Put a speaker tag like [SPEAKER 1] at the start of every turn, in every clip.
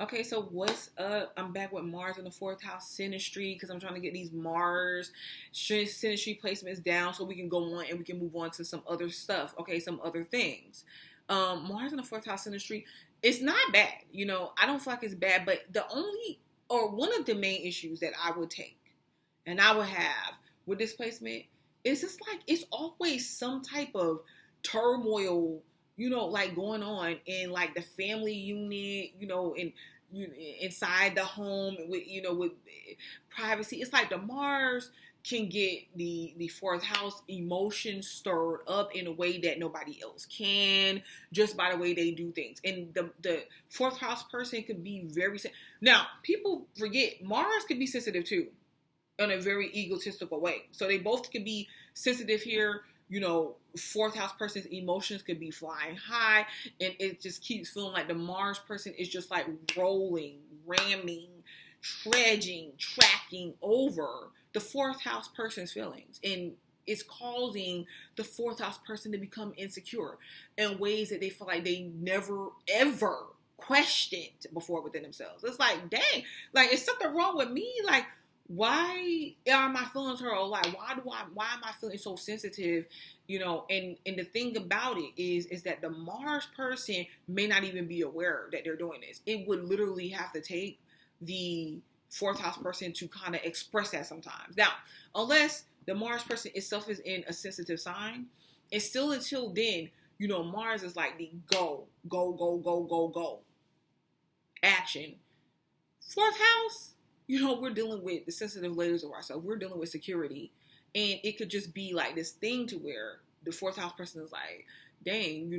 [SPEAKER 1] Okay, so what's up? I'm back with Mars in the fourth house synastry because I'm trying to get these Mars synastry placements down so we can go on and we can move on to some other stuff. Okay, some other things. Mars in the fourth house synastry, it's not bad. I don't feel like it's bad, but the only or one of the main issues that I would take and I would have with this placement is just like it's always some type of turmoil, like going on in like the family unit, and inside the home with privacy. It's like the Mars can get the fourth house emotions stirred up in a way that nobody else can, just by the way they do things. And the fourth house person could be very now people forget Mars could be sensitive too in a very egotistical way. So they both could be sensitive here. Fourth house person's emotions could be flying high, and it just keeps feeling like the Mars person is just like rolling, ramming, trudging, tracking over the fourth house person's feelings. And it's causing the fourth house person to become insecure in ways that they feel like they never, ever questioned before within themselves. It's like, dang, like, is something wrong with me? Like, why are my feelings hurt? Or like, why am I feeling so sensitive? And the thing about it is that the Mars person may not even be aware that they're doing this. It would literally have to take the fourth house person to kind of express that sometimes. Now, unless the Mars person itself is in a sensitive sign, and still until then, Mars is like the go, go, go, go, go, go action. Fourth house, we're dealing with the sensitive layers of ourselves. We're dealing with security. And it could just be like this thing to where the fourth house person is like, dang,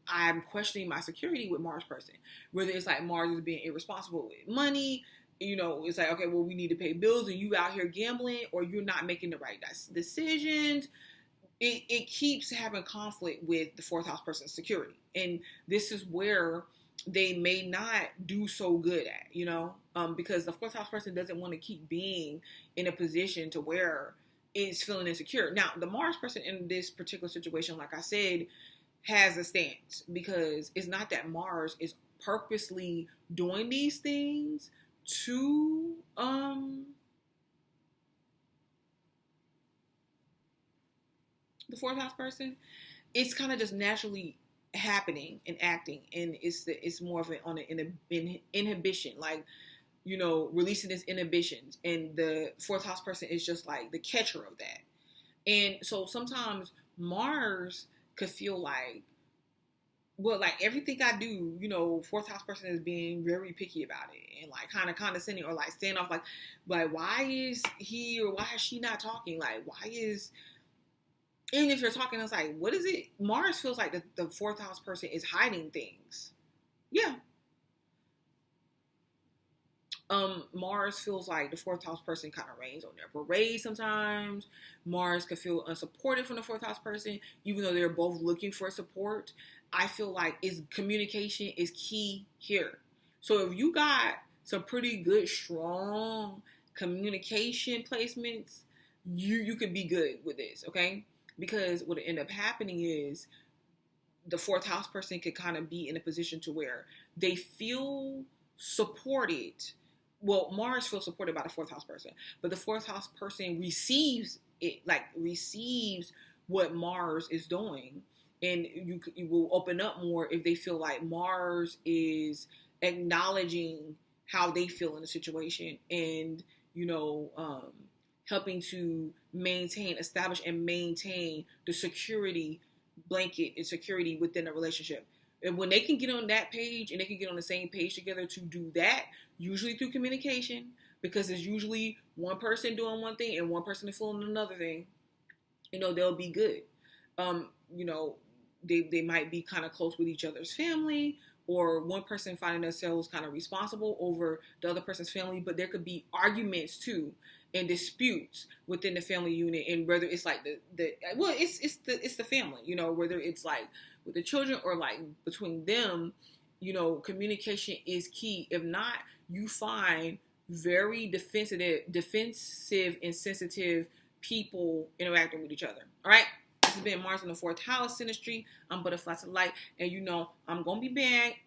[SPEAKER 1] I'm questioning my security with Mars person. Whether it's like Mars is being irresponsible with money, it's like, okay, well, we need to pay bills and you out here gambling, or you're not making the right decisions. It keeps having conflict with the fourth house person's security. And this is where they may not do so good at, because the fourth house person doesn't want to keep being in a position to where it's feeling insecure. Now, the Mars person in this particular situation, like I said, has a stance, because it's not that Mars is purposely doing these things to the fourth house person. It's kind of just naturally happening and acting, and it's more of an inhibition, like releasing its inhibitions, and the fourth house person is just like the catcher of that. And so sometimes Mars could feel like, well, like everything I do, fourth house person is being very picky about it, and like kind of condescending, or like standoff, like why is he or why is she not talking? Like, why is, and if you're talking, it's like, what is it? Mars feels like the fourth house person is hiding things. Yeah. Mars feels like the fourth house person kind of rains on their parade sometimes. Mars could feel unsupported from the fourth house person, even though they're both looking for support. I feel like communication is key here. So if you got some pretty good, strong communication placements, you could be good with this, okay? Because what end up happening is the fourth house person could kind of be in a position to where they feel supported. Well, Mars feels supported by the fourth house person, but the fourth house person receives what Mars is doing. And you will open up more if they feel like Mars is acknowledging how they feel in the situation, and helping to establish and maintain the security blanket and security within a relationship. And when they can get on that page and they can get on the same page together to do that, usually through communication, because it's usually one person doing one thing and one person is feeling another thing, they'll be good. They might be kind of close with each other's family, or one person finding themselves kind of responsible over the other person's family, but there could be arguments too and disputes within the family unit, and whether it's like it's the family, whether it's like with the children or like between them, communication is key. If not, you find very defensive and sensitive people interacting with each other. All right. This has been Mars in the fourth house synastry. I'm Butterfly to Light, and I'm gonna be back.